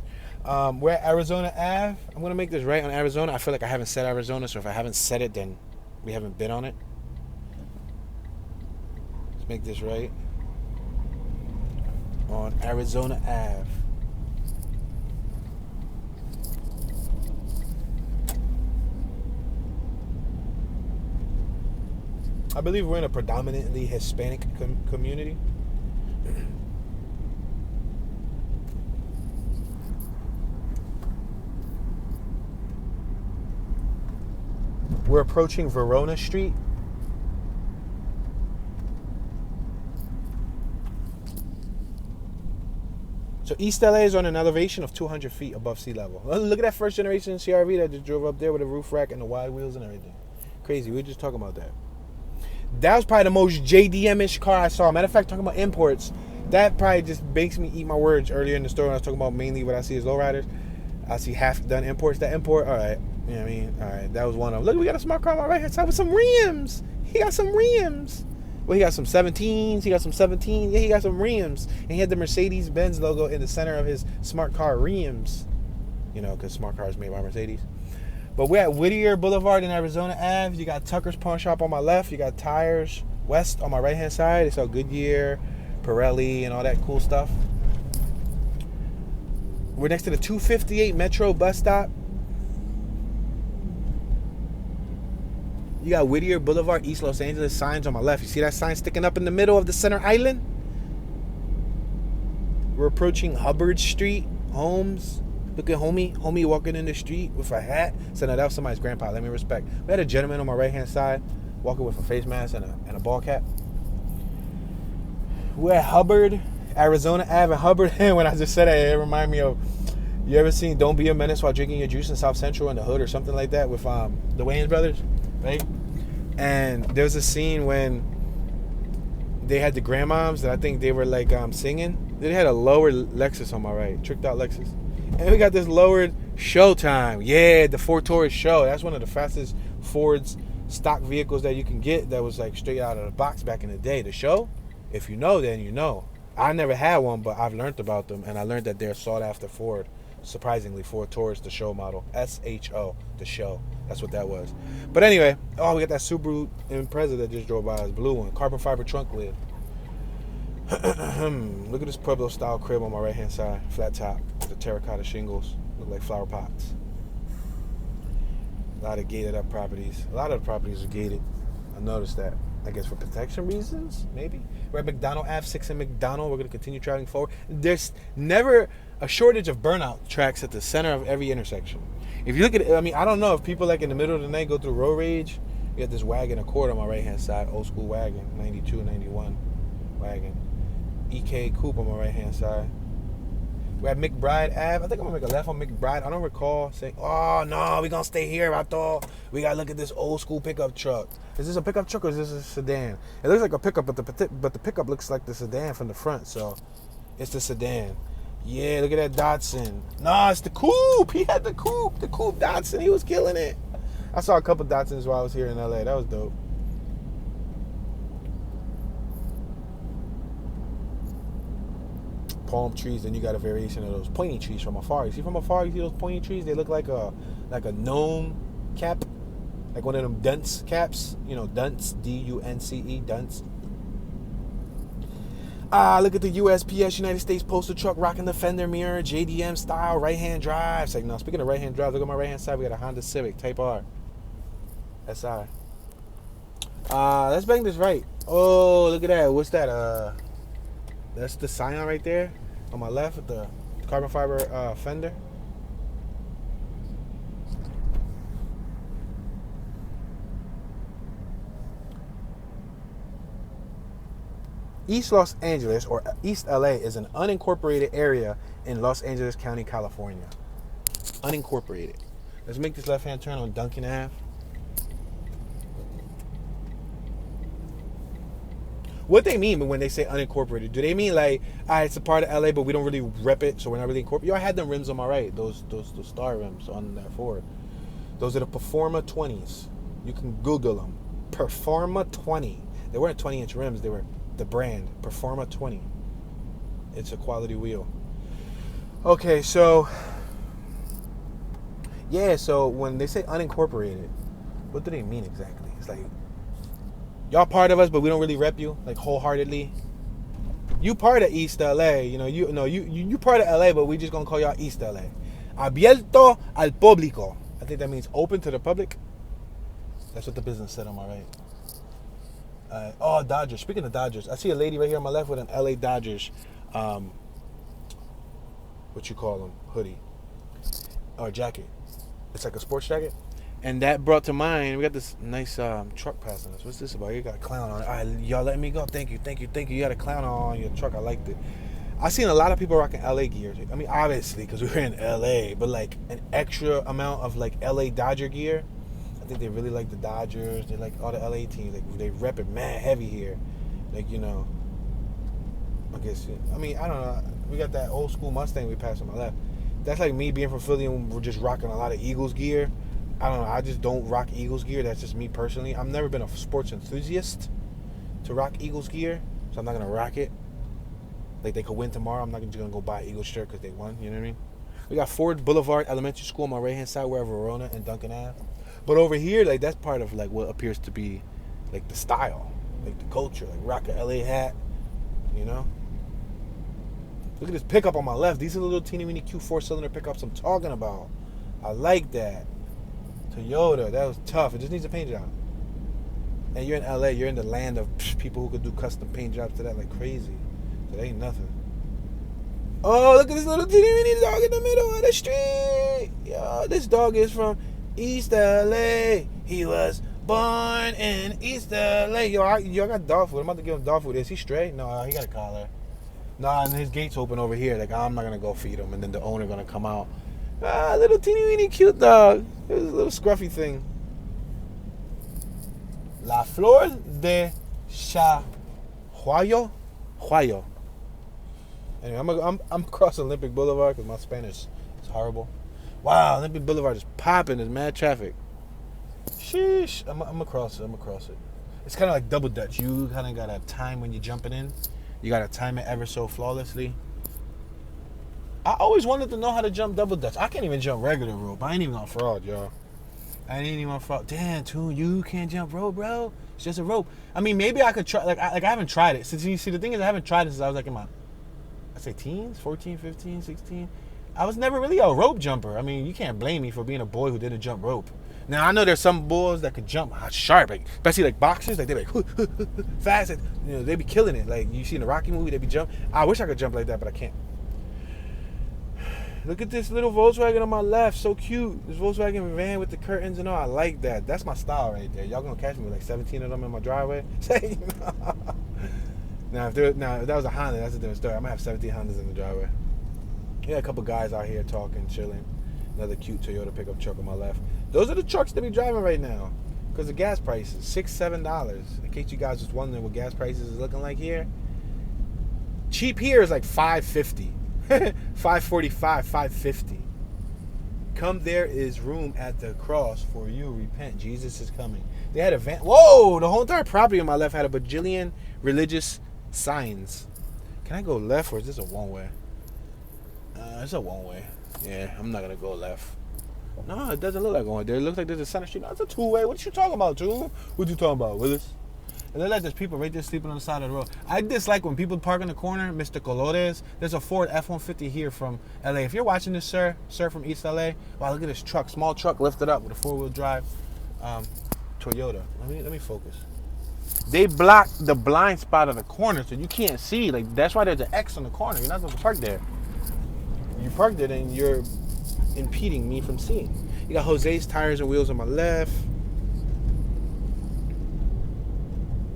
We're at Arizona Ave. I'm going to make this right on Arizona. I feel like I haven't said Arizona, so if I haven't said it, then we haven't been on it. Let's make this right on Arizona Ave. I believe we're in a predominantly Hispanic community. We're approaching Verona Street. So East L.A. is on an elevation of 200 feet above sea level. Look at that first generation CRV that just drove up there with a roof rack and the wide wheels and everything. Crazy. We were just talking about that. That was probably the most JDM-ish car I saw. Matter of fact, talking about imports, that probably just makes me eat my words earlier in the story when I was talking about mainly what I see as lowriders. I see half-done imports. That import, all right. You know what I mean? All right, that was one of them. Look, we got a smart car on my right-hand side with some rims. He got some rims. Well, he got some 17s. He got some 17. Yeah, he got some rims. And he had the Mercedes-Benz logo in the center of his smart car rims. You know, because smart cars made by Mercedes. But we're at Whittier Boulevard in Arizona Ave. You got Tucker's Pawn Shop on my left. You got Tires West on my right-hand side. They sell Goodyear, Pirelli, and all that cool stuff. We're next to the 258 Metro bus stop. You got Whittier Boulevard, East Los Angeles signs on my left. You see that sign sticking up in the middle of the center island? We're approaching Hubbard Street, Holmes. Look at homie walking in the street with a hat. So no, that was somebody's grandpa. Let me respect. We had a gentleman on my right-hand side walking with a face mask and a ball cap. We're at Hubbard, Arizona Ave. And Hubbard, when I just said that, it reminded me of, you ever seen Don't Be a Menace While Drinking Your Juice in South Central in the Hood or something like that with the Wayans brothers, right? And there's a scene when they had the grandmoms that I think they were like singing. They had a lowered Lexus on my right, tricked out Lexus. And we got this lowered Showtime. Yeah, the Ford Taurus Show. That's one of the fastest Ford's stock vehicles that you can get that was like straight out of the box back in the day. The Show, if you know, then you know. I never had one, but I've learned about them, and I learned that they're sought after Ford. Surprisingly, Ford Taurus, the Show model. SHO, the Show. That's what that was. But anyway, we got that Subaru Impreza that just drove by us, blue one, carbon fiber trunk lid. Look at this Pueblo style crib on my right hand side, flat top, with the terracotta shingles, look like flower pots. A lot of gated up properties. A lot of the properties are gated. I noticed that. I guess for protection reasons, maybe. We're at McDonald Ave 6 and McDonald. We're going to continue traveling forward. There's never a shortage of burnout tracks at the center of every intersection. If you look at it, I mean, I don't know if people like in the middle of the night go through road rage. You got this wagon Accord on my right hand side, old school wagon, 92, 91 wagon. EK Coupe on my right hand side. We're at McBride Ave. I think I'm gonna make a left on McBride. I don't recall saying, oh no, we're gonna stay here. I thought we gotta look at this old school pickup truck. Is this a pickup truck or is this a sedan? It looks like a pickup, but the pickup looks like the sedan from the front, so it's the sedan. Yeah, look at that Datsun. No, it's the coupe. He had the coupe Datsun. He was killing it. I saw a couple Datsuns while I was here in LA. That was dope. palm trees. Then you got a variation of those pointy trees from afar. You see from afar, you see those pointy trees? They look like a gnome cap, like one of them dunce caps. You know, dunce, D-U-N-C-E, dunce. Look at the USPS, United States Postal truck rocking the fender mirror, JDM style, right-hand drive. It's like, no, speaking of right-hand drive, look at my right-hand side. We got a Honda Civic Type R. SI. Let's bang this right. Oh, look at that. What's that? That's the Scion right there on my left with the carbon fiber fender. East Los Angeles, or East L.A., is an unincorporated area in Los Angeles County, California. Unincorporated. Let's make this left-hand turn on Duncan Ave. What they mean when they say unincorporated? Do they mean like, it's a part of LA, but we don't really rep it, so we're not really incorporated? Yo, I had them rims on my right, those star rims on that Ford. Those are the Performa 20s. You can Google them. Performa 20. They weren't 20-inch rims. They were the brand Performa 20. It's a quality wheel. Okay, so yeah, so when they say unincorporated, what do they mean exactly? It's like, y'all part of us, but we don't really rep you, like, wholeheartedly. You part of East LA, you part of LA, but we just gonna call y'all East LA. Abierto al público. I think that means open to the public. That's what the business said on my right. Dodgers. Speaking of Dodgers, I see a lady right here on my left with an LA Dodgers, what you call them, hoodie or jacket. It's like a sports jacket. And that brought to mind, we got this nice truck passing us. What's this about? You got a clown on it. All right, y'all letting me go. Thank you. You got a clown on your truck. I liked it. I seen a lot of people rocking LA gear. I mean, obviously, because we were in LA, but like an extra amount of like LA Dodger gear. I think they really like the Dodgers. They like all the LA teams. Like, they rep it mad heavy here. Like, I guess, I don't know. We got that old school Mustang we passed on my left. That's like me being from Philly and we're just rocking a lot of Eagles gear. I don't know. I just don't rock Eagles gear. That's just me personally. I've never been a sports enthusiast to rock Eagles gear, so I'm not gonna rock it. Like, they could win tomorrow. I'm not just gonna go buy an Eagles shirt because they won. You know what I mean? We got Ford Boulevard Elementary School on my right hand side, where Verona and Duncan Ave. But over here, like, that's part of like what appears to be like the style, like the culture, like rock a LA hat. Look at this pickup on my left. These are the little teeny weeny cute 4-cylinder pickups I'm talking about. I like that. Toyota, that was tough. It just needs a paint job. And you're in LA, you're in the land of people who could do custom paint jobs to that like crazy. So that ain't nothing. Oh, look at this little teeny weeny dog in the middle of the street. Yo, this dog is from East LA. He was born in East LA. Yo, I got dog food. I'm about to give him dog food. Is he straight? No, he got a collar. Nah, and his gate's open over here. Like, I'm not gonna go feed him, and then the owner gonna come out. Little teeny weeny cute dog. It was a little scruffy thing. La Flor de Hoya. Anyway, I'm crossing Olympic Boulevard because my Spanish is horrible. Wow, Olympic Boulevard is popping. There's mad traffic. Sheesh. I'm gonna cross it. It's kind of like double dutch. You kind of gotta time when you're jumping in. You gotta time it ever so flawlessly. I always wanted to know how to jump double dutch. I can't even jump regular rope. I ain't even on fraud, y'all. I ain't even on fraud. Damn, Toon, you can't jump rope, bro. It's just a rope. I mean, maybe I could try. I haven't tried it. Since you see, the thing is, I haven't tried it since I was like in my, I'd say teens, 14, 15, 16. I was never really a rope jumper. I mean, you can't blame me for being a boy who didn't jump rope. Now, I know there's some boys that could jump sharp, like, especially like boxers. Like, they're like fast. Like, they be killing it. Like, you see in the Rocky movie, they be jump. I wish I could jump like that, but I can't. Look at this little Volkswagen on my left. So cute. This Volkswagen van with the curtains and all. I like that. That's my style right there. Y'all gonna catch me with like 17 of them in my driveway. Now, if that was a Honda, that's a different story. I might have 17 Hondas in the driveway. Yeah, a couple guys out here talking, chilling. Another cute Toyota pickup truck on my left. Those are the trucks that be driving right now because the gas prices, $6-7. In case you guys was wondering what gas prices is looking like here. Cheap here is like $5.50. $5.45, $5.50. Come, there is room at the cross for you. Repent. Jesus is coming. They had a van. Whoa! The whole entire property on my left had a bajillion religious signs. Can I go left or is this a one-way? It's a one-way. Yeah, I'm not gonna go left. No, it doesn't look like going there. It looks like there's a center street. No, it's a two-way. What you talking about, dude? What you talking about, Willis? It looks like there's people right there sleeping on the side of the road. I dislike when people park in the corner, Mr. Colores. There's a Ford F-150 here from L.A. If you're watching this, sir from East L.A., wow, look at this truck. Small truck lifted up with a four-wheel drive Toyota. Let me focus. They block the blind spot of the corner so you can't see. Like, that's why there's an X on the corner. You're not supposed to park there. You parked it and you're impeding me from seeing. You got Jose's tires and wheels on my left.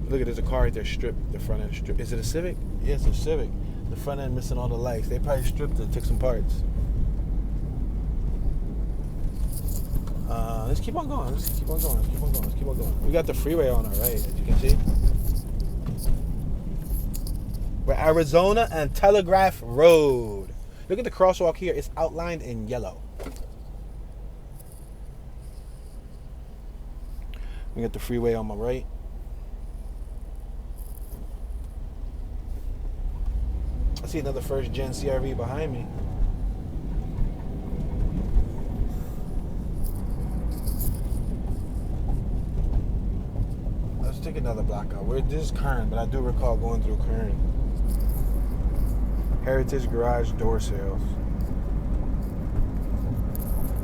Look at, there's a car right there stripped. The front end stripped. Is it a Civic? Yeah, it's a Civic. The front end missing all the lights. They probably stripped it, took some parts. Let's keep on going. Let's keep on going. We got the freeway on our right, as you can see. We're Arizona and Telegraph Road. Look at the crosswalk here. It's outlined in yellow. We got the freeway on my right. I see another first gen CRV behind me. Let's take another block out. This is Kern, but I do recall going through Kern. Heritage Garage door sales.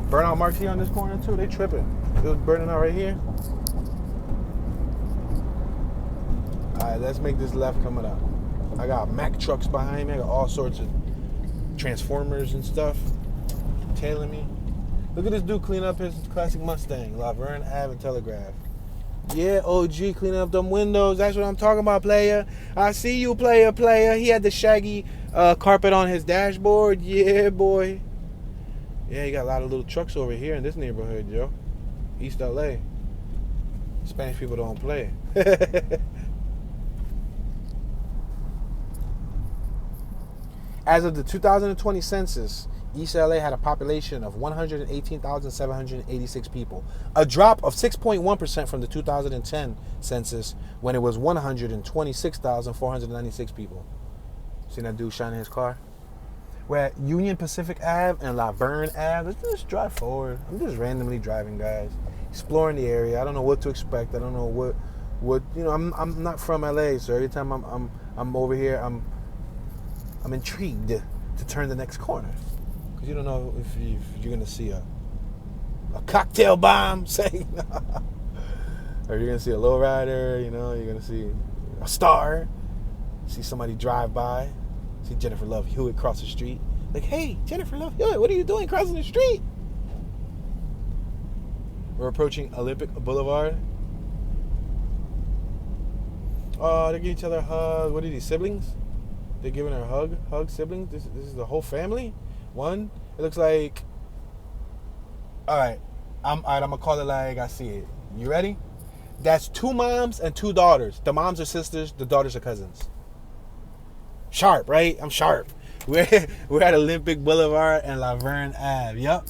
Burnout marks here on this corner too. They tripping. It was burning out right here. Alright, let's make this left coming up. I got Mack trucks behind me. I got all sorts of Transformers and stuff tailing me. Look at this dude cleaning up his classic Mustang. Laverne Ave and Telegraph. Yeah, OG cleaning up them windows. That's what I'm talking about, player. I see you, player. He had the shaggy carpet on his dashboard. Yeah, boy. Yeah, you got a lot of little trucks over here in this neighborhood, Joe. East L.A. Spanish people don't play. As of the 2020 census, East L.A. had a population of 118,786 people, a drop of 6.1% from the 2010 census when it was 126,496 people. See that dude shining his car? We're at Union Pacific Ave and Laverne Ave. Let's just drive forward. I'm just randomly driving, guys, exploring the area. I don't know what to expect. I don't know what you know. I'm not from LA, so every time I'm over here, I'm intrigued to turn the next corner. Because you don't know if you're going to see a cocktail bomb saying, or you're going to see a lowrider, you know, you're going to see a star, see somebody drive by, see Jennifer Love Hewitt cross the street. Like, hey, Jennifer Love Hewitt, what are you doing crossing the street? We're approaching Olympic Boulevard. Oh, they give each other a hug. What are these, siblings? They're giving her a hug siblings. This is the whole family. One, it looks like. All right, I'm gonna call it like I see it. You ready? That's two moms and two daughters. The moms are sisters. The daughters are cousins. Sharp, right? I'm sharp. We're at Olympic Boulevard and Laverne Ave. Yep,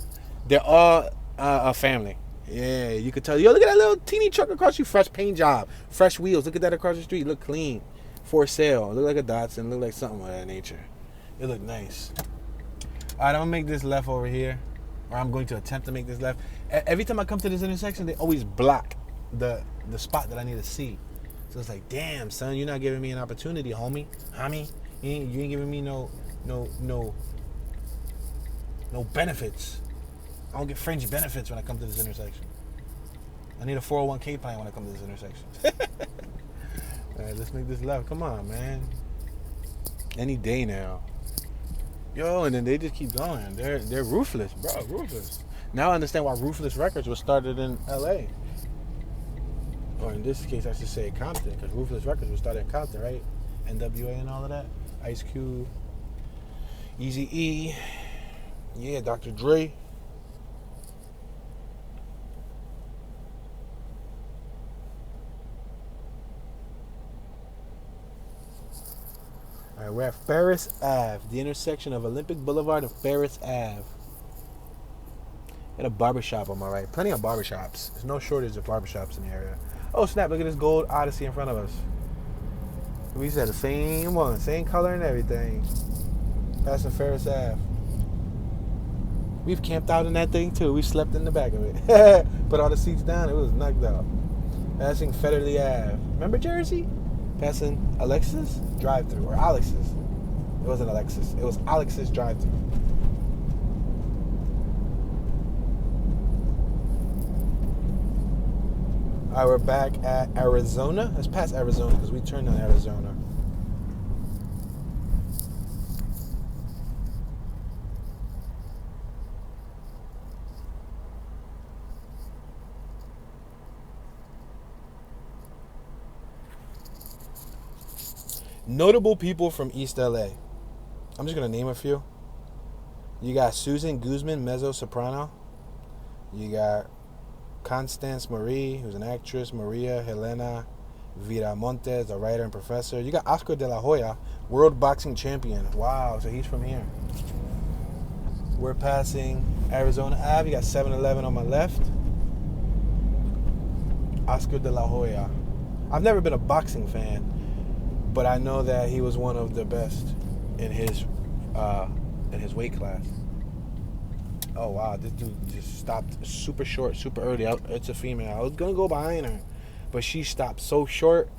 they're all a family. Yeah, you could tell. Yo, look at that little teeny truck across you. Fresh paint job, fresh wheels. Look at that across the street. Look clean. For sale. Look like a Datsun. Look like something of that nature. It look nice. All right, I'm gonna make this left over here, or I'm going to attempt to make this left. Every time I come to this intersection, they always block the spot that I need to see. So it's like, damn, son, you're not giving me an opportunity, homie. You ain't giving me no benefits. I don't get fringe benefits when I come to this intersection. I need a 401k plan when I come to this intersection. All right, let's make this left. Come on, man. Any day now. Yo, and then they just keep going. They're ruthless, bro. Ruthless. Now I understand why Ruthless Records was started in L.A. Or in this case, I should say Compton, because Ruthless Records was started in Compton, right? NWA and all of that. Ice Cube, Eazy-E, yeah, Dr. Dre. All right, we're at Ferris Ave, the intersection of Olympic Boulevard and Ferris Ave. Got a barbershop on my right. Plenty of barbershops. There's no shortage of barbershops in the area. Oh, snap, look at this gold Odyssey in front of us. We said the same one, same color and everything. Passing Ferris Ave. We've camped out in that thing too. We slept in the back of it. Put all the seats down. It was knocked out. Passing Federally Ave. Remember Jersey? Passing Alexis drive-thru or Alexis. It wasn't Alexis. It was Alexis drive-thru. All right, we're back at Arizona. Let's pass Arizona because we turned on Arizona. Notable people from East L.A. I'm just going to name a few. You got Susan Guzman, mezzo-soprano. You got Constance Marie, who's an actress. Maria Helena Viramontes, a writer and professor. You got Oscar de la Hoya, world boxing champion. Wow, so he's from here. We're passing Arizona Ave. You got 7-Eleven on my left. Oscar de la Hoya. I've never been a boxing fan, but I know that he was one of the best in his weight class. Oh wow, this dude just stopped super short, super early. It's a female. I was gonna go behind her, but she stopped so short.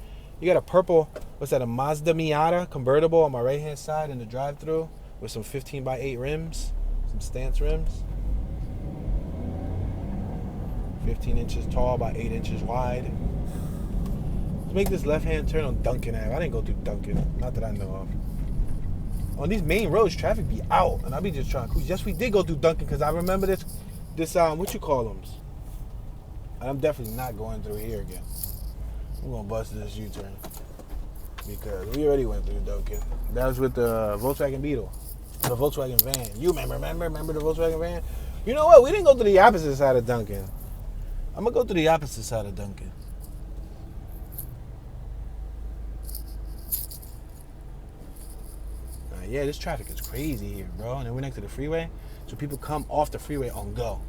You got a purple, what's that, a Mazda Miata convertible on my right hand side in the drive-thru with some 15x8 rims, some stance rims. 15 inches tall by 8 inches wide. Let's make this left-hand turn on Duncan Ave. I didn't go through Duncan, not that I know of. On these main roads, traffic be out, and I be just trying to cruise. Yes, we did go through Duncan, because I remember this, what you call them? And I'm definitely not going through here again. I'm going to bust this U-turn, because we already went through Duncan. That was with the Volkswagen Beetle, the Volkswagen van. You remember the Volkswagen van? You know what? We didn't go to the opposite side of Duncan. I'm going to go to the opposite side of Duncan. Yeah, this traffic is crazy here, bro. And then we're next to the freeway, so people come off the freeway on go.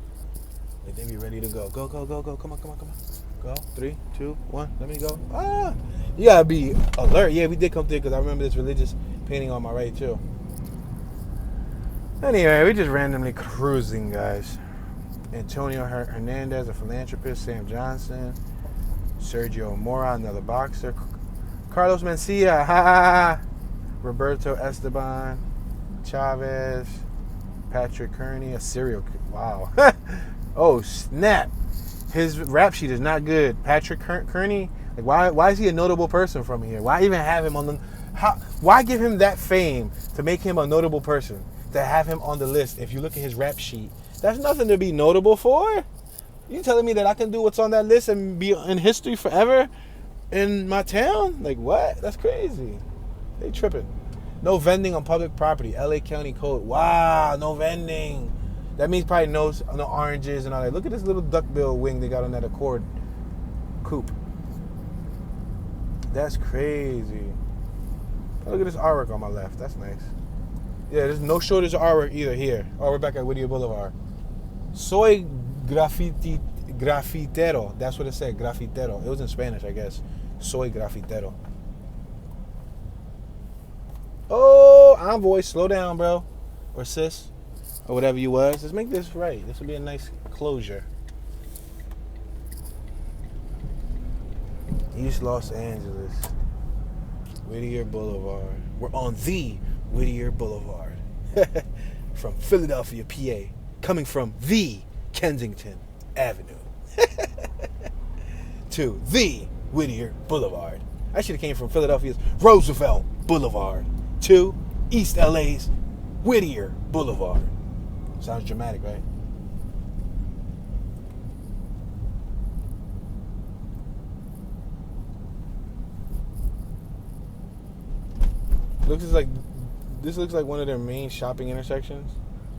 Like they be ready to go. Go, go, go, go. Come on, come on, come on. Go. 3, 2, 1. Let me go. Ah! You gotta be alert. Yeah, we did come through because I remember this religious painting on my right, too. Anyway, we just randomly cruising, guys. Antonio Hernandez, a philanthropist. Sam Johnson. Sergio Mora, another boxer. Carlos Mencia. Ha ha ha. Roberto Esteban, Chavez, Patrick Kearney, a serial killer. Wow. Oh, snap. His rap sheet is not good. Patrick Kearney, like why is he a notable person from here? Why even have him on the... Why give him that fame to make him a notable person? To have him on the list, if you look at his rap sheet, that's nothing to be notable for. You telling me that I can do what's on that list and be in history forever in my town? Like, what? That's crazy. They tripping. No vending on public property. L.A. County Code. Wow, no vending. That means probably no oranges and all that. Look at this little duckbill wing they got on that Accord coupe. That's crazy. Oh, look at this artwork on my left. That's nice. Yeah, there's no shortage of artwork either here. Oh, we're back at Whittier Boulevard. Soy grafitero. That's what it said, grafitero. It was in Spanish, I guess. Soy grafitero. Oh, envoy, slow down, bro. Or sis. Or whatever you was. Let's make this right. This will be a nice closure. East Los Angeles. Whittier Boulevard. We're on the Whittier Boulevard. From Philadelphia, PA. Coming from the Kensington Avenue. To the Whittier Boulevard. I should have came from Philadelphia's Roosevelt Boulevard to East L.A.'s Whittier Boulevard. Sounds dramatic, right? This looks like one of their main shopping intersections,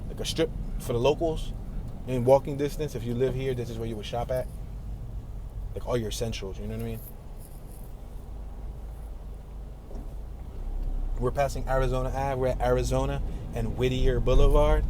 like a strip for the locals. In walking distance, if you live here, this is where you would shop at. Like all your essentials, you know what I mean? We're passing Arizona Ave. We're at Arizona and Whittier Boulevard.